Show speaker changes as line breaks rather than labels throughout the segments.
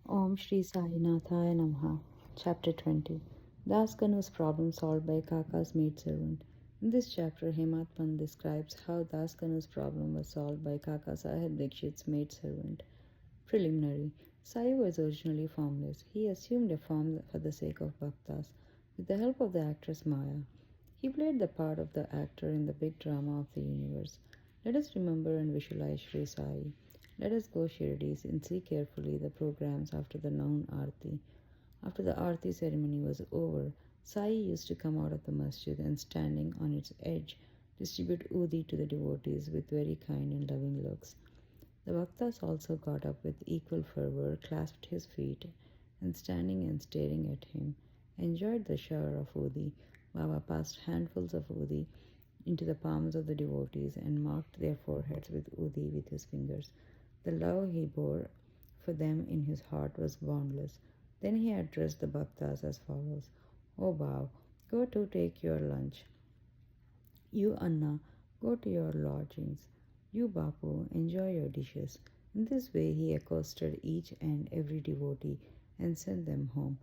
Om Shri Nathaya Namaha. Chapter 20. Das Kanu's problem solved by Kaka's maidservant. In this chapter, Hematpan describes how Das Kanu's problem was solved by Kaka Sahib Dikshit's maidservant. Preliminary. Sai was originally formless. He assumed a form for the sake of bhaktas. With the help of the actress Maya, he played the part of the actor in the big drama of the universe. Let us remember and visualize Shri Sai. Let us go Shirdis and see carefully the programs after the noon Aarti. After the Aarti ceremony was over, Sai used to come out of the masjid and standing on its edge distribute udi to the devotees with very kind and loving looks. The bhaktas also got up with equal fervor, clasped his feet, and standing and staring at him, enjoyed the shower of udi. Baba passed handfuls of udi into the palms of the devotees and marked their foreheads with udi with his fingers. The love he bore for them in his heart was boundless. Then he addressed the bhaktas as follows: O Bhav, go to take your lunch. You Anna, go to your lodgings. You Bapu, enjoy your dishes. In this way he accosted each and every devotee and sent them home.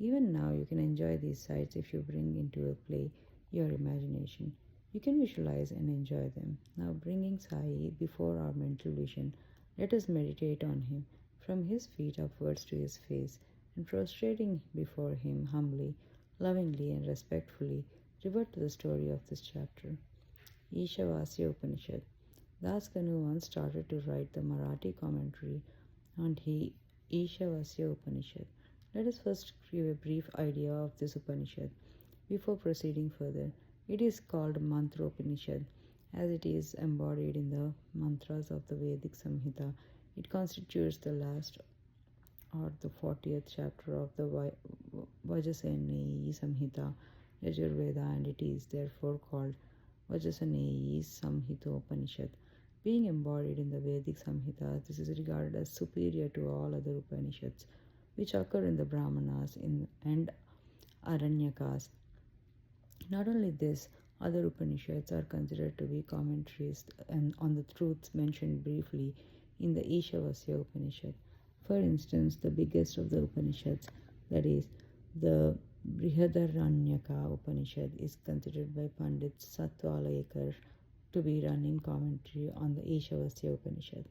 Even now you can enjoy these sights if you bring into a play your imagination. You can visualize and enjoy them. Now bringing Sai before our mental vision, let us meditate on him from his feet upwards to his face, and prostrating before him humbly, lovingly and respectfully, revert to the story of this chapter. Ishavasya Upanishad. Das Kanu once started to write the Marathi commentary on the Ishavasya Upanishad. Let us first give a brief idea of this Upanishad before proceeding further. It is called Mantropanishad as it is embodied in the mantras of the Vedic Samhita. It constitutes the last or the 40th chapter of the Vajasaneyi Samhita Yajurveda, and it is therefore called Vajasaneyi Samhitopanishad. Being embodied in the Vedic Samhita, this is regarded as superior to all other Upanishads which occur in the Brahmanas and Aranyakas. Not only this, other Upanishads are considered to be commentaries on the truths mentioned briefly in the Ishavasya Upanishad. For instance, the biggest of the Upanishads, that is, the Brihadaranyaka Upanishad, is considered by Pandit Satwalayakar to be running commentary on the Ishavasya Upanishad.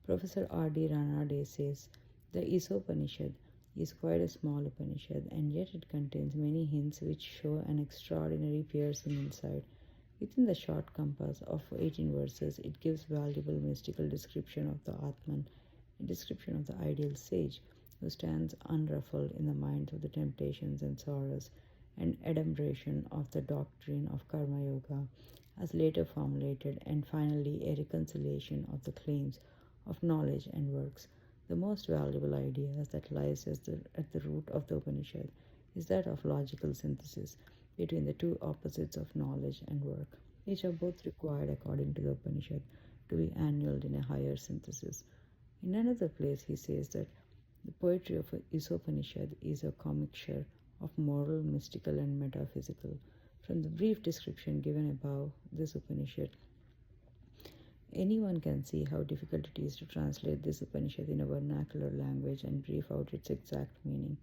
Professor R.D. Ranade says the Isopanishad is quite a small Upanishad, and yet it contains many hints which show an extraordinary piercing insight. Within the short compass of 18 verses, it gives valuable mystical description of the Atman, a description of the ideal sage who stands unruffled in the minds of the temptations and sorrows, and adumbration of the doctrine of Karma Yoga as later formulated, and finally a reconciliation of the claims of knowledge and works. The most valuable idea that lies at the root of the Upanishad is that of logical synthesis between the two opposites of knowledge and work, which are both required according to the Upanishad to be annulled in a higher synthesis. In another place, he says that the poetry of Isopanishad is a commixture of moral, mystical, and metaphysical. From the brief description given above this Upanishad, anyone can see how difficult it is to translate this Upanishad in a vernacular language and brief out its exact meaning.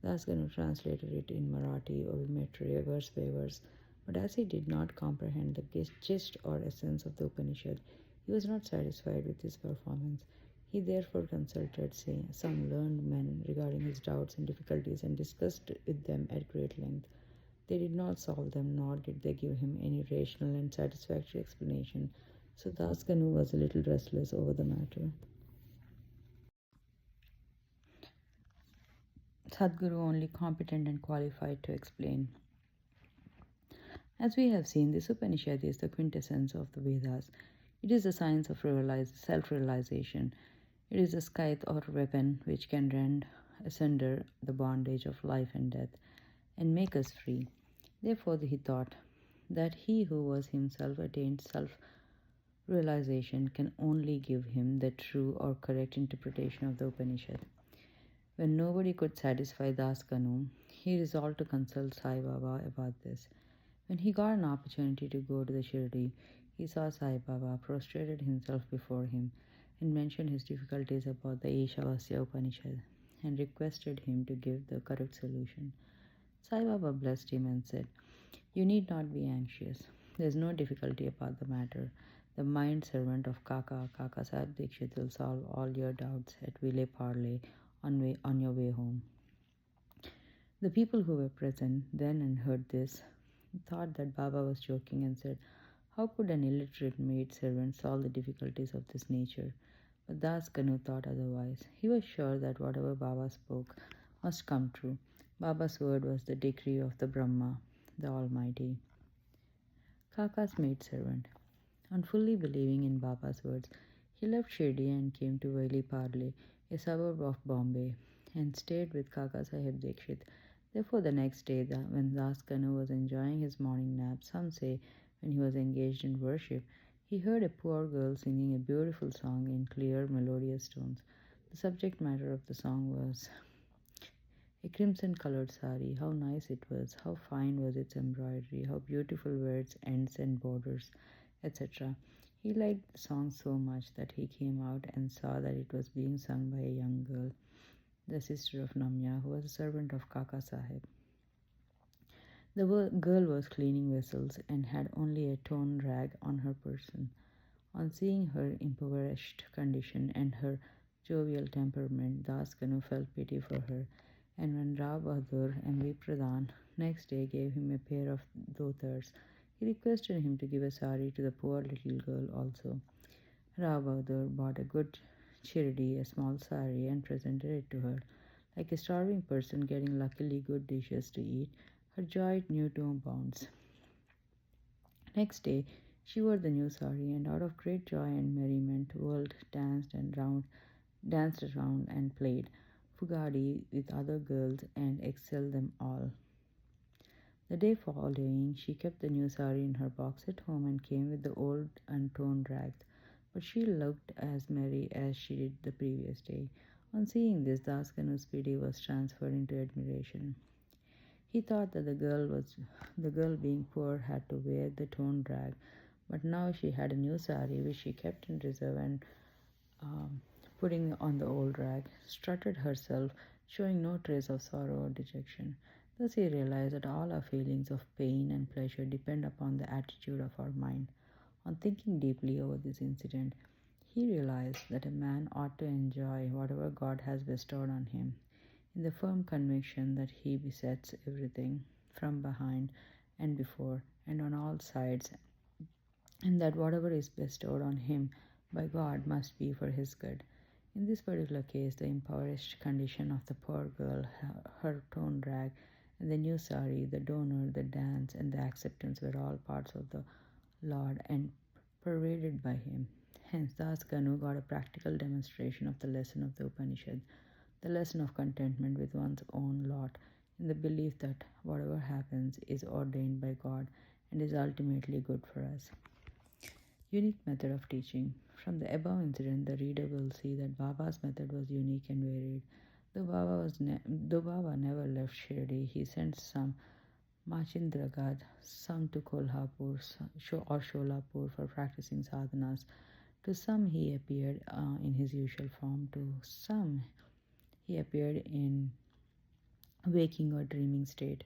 Das Ganu translated it in Marathi ovimetry verse by verse, but as he did not comprehend the gist or essence of the Upanishad, he was not satisfied with his performance. He therefore consulted some learned men regarding his doubts and difficulties and discussed with them at great length. They did not solve them, nor did they give him any rational and satisfactory explanation, so Das Ganu was a little restless over the matter. Sadguru only competent and qualified to explain. As we have seen, this Upanishad is the quintessence of the Vedas. It is the science of self-realization. It is a scythe or weapon which can rend asunder the bondage of life and death and make us free. Therefore, he thought that he who was himself attained self-realization can only give him the true or correct interpretation of the Upanishad. When nobody could satisfy Das Kanu, he resolved to consult Sai Baba about this. When he got an opportunity to go to the Shirdi, he saw Sai Baba, prostrated himself before him, and mentioned his difficulties about the Ishavasya Upanishad. and requested him to give the correct solution. Sai Baba blessed him and said, "You need not be anxious. There is no difficulty about the matter. The mind servant of Kaka Sahib Dikshit, will solve all your doubts at Ville Parle on your way home." The people who were present then and heard this thought that Baba was joking and said, "How could an illiterate maid servant solve the difficulties of this nature?" But Das Kanu thought otherwise. He was sure that whatever Baba spoke must come true. Baba's word was the decree of the Brahma, the Almighty. Kaka's maidservant. On fully believing in Baba's words, he left Shirdi and came to Vaili Parle, a suburb of Bombay, and stayed with Kaka Sahib Dikshit. Therefore, the next day, when Das Kanu was enjoying his morning nap, some say when he was engaged in worship, he heard a poor girl singing a beautiful song in clear, melodious tones. The subject matter of the song was a crimson-colored sari. How nice it was, how fine was its embroidery, how beautiful were its ends and borders, etc. He liked the song so much that he came out and saw that it was being sung by a young girl, the sister of Namya, who was a servant of Kaka Sahib. The girl was cleaning vessels and had only a torn rag on her person. On seeing her impoverished condition and her jovial temperament, Das Kanu felt pity for her, and when Rao Bahadur M.V. Pradhan next day gave him a pair of dhotars, he requested him to give a sari to the poor little girl also. Rao Bahadur bought a good chirdi, a small sari, and presented it to her. Like a starving person getting luckily good dishes to eat, her joy knew no bounds. Next day, she wore the new sari, and out of great joy and merriment, world danced around and played fugadi with other girls and excelled them all. The day following, she kept the new sari in her box at home and came with the old and torn rags, but she looked as merry as she did the previous day. On seeing this, Das Kanu's pity was transferred into admiration. He thought that the girl being poor had to wear the torn rag, but now she had a new sari which she kept in reserve and putting on the old rag, strutted herself, showing no trace of sorrow or dejection. Thus he realized that all our feelings of pain and pleasure depend upon the attitude of our mind. On thinking deeply over this incident, he realized that a man ought to enjoy whatever God has bestowed on him, in the firm conviction that he besets everything from behind and before and on all sides, and that whatever is bestowed on him by God must be for his good. In this particular case, the impoverished condition of the poor girl, her torn rag, and the new sari, the donor, the dance, and the acceptance were all parts of the Lord and pervaded by him. Hence, Das Kanu got a practical demonstration of the lesson of the Upanishad, the lesson of contentment with one's own lot, in the belief that whatever happens is ordained by God and is ultimately good for us. Unique method of teaching. From the above incident, the reader will see that Baba's method was unique and varied. Though Baba never left Shirdi, he sent some Machindragad, some to Kolhapur or Sholapur for practicing sadhanas. To some he appeared in his usual form. To some he appeared in waking or dreaming state,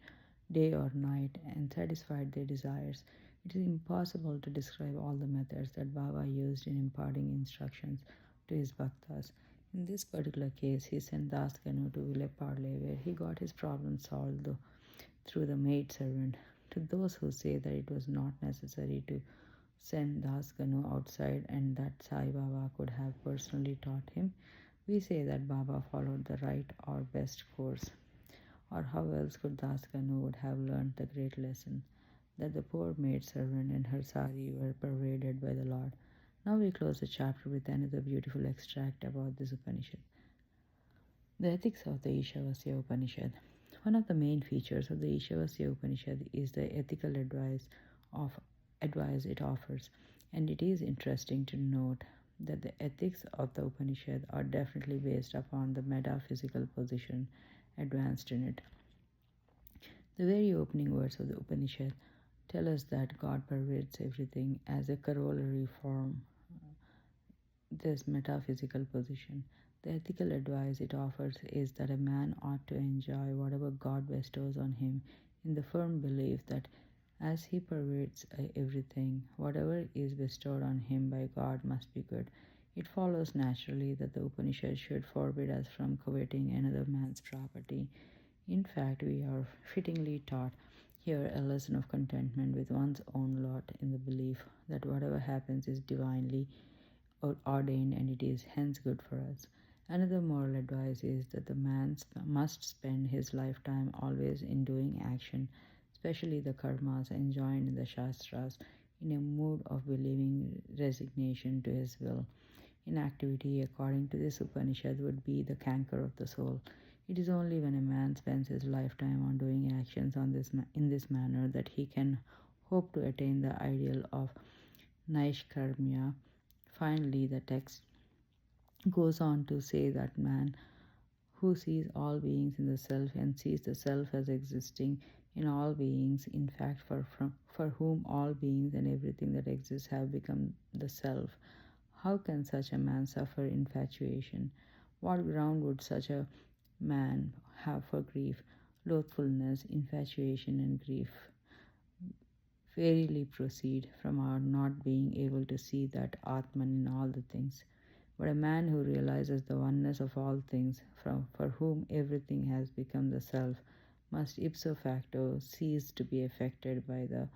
day or night, and satisfied their desires. It is impossible to describe all the methods that Baba used in imparting instructions to his bhaktas. In this particular case, he sent Das Kanu to Ville Parle, where he got his problem solved through the maid servant. To those who say that it was not necessary to send Das Kanu outside and that Sai Baba could have personally taught him, we say that Baba followed the right or best course. Or how else could Das Kanu would have learned the great lesson, that the poor maid servant and her sari were pervaded by the Lord. Now we close the chapter with another beautiful extract about this Upanishad. The ethics of the Ishavasya Upanishad. One of the main features of the Ishavasya Upanishad is the ethical advice it offers, and it is interesting to note that the ethics of the Upanishad are definitely based upon the metaphysical position advanced in it. The very opening words of the Upanishad tell us that God pervades everything. As a corollary from this metaphysical position, The ethical advice it offers is that a man ought to enjoy whatever God bestows on him in the firm belief that as he pervades everything, whatever is bestowed on him by God must be good. It follows naturally that the Upanishad should forbid us from coveting another man's property. In fact, we are fittingly taught here a lesson of contentment with one's own lot in the belief that whatever happens is divinely ordained and it is hence good for us. Another moral advice is that the man must spend his lifetime always in doing action, especially the karmas enjoined in the Shastras, in a mood of believing resignation to his will. Inactivity, according to this Upanishad, would be the canker of the soul. It is only when a man spends his lifetime on doing actions in this manner that he can hope to attain the ideal of Naishkarmya. Finally, the text goes on to say that man who sees all beings in the self and sees the self as existing in all beings, in fact, for whom all beings and everything that exists have become the self, how can such a man suffer infatuation? What ground would such a man have for grief? Loathfulness, infatuation, and grief verily proceed from our not being able to see that Atman in all the things. But a man who realizes the oneness of all things, for whom everything has become the self, must ipso facto cease to be affected by the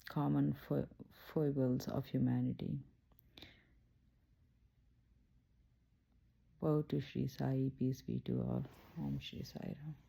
common foibles of humanity. Woe to Shri Sai, peace be to all. Om Shri Sai Ram.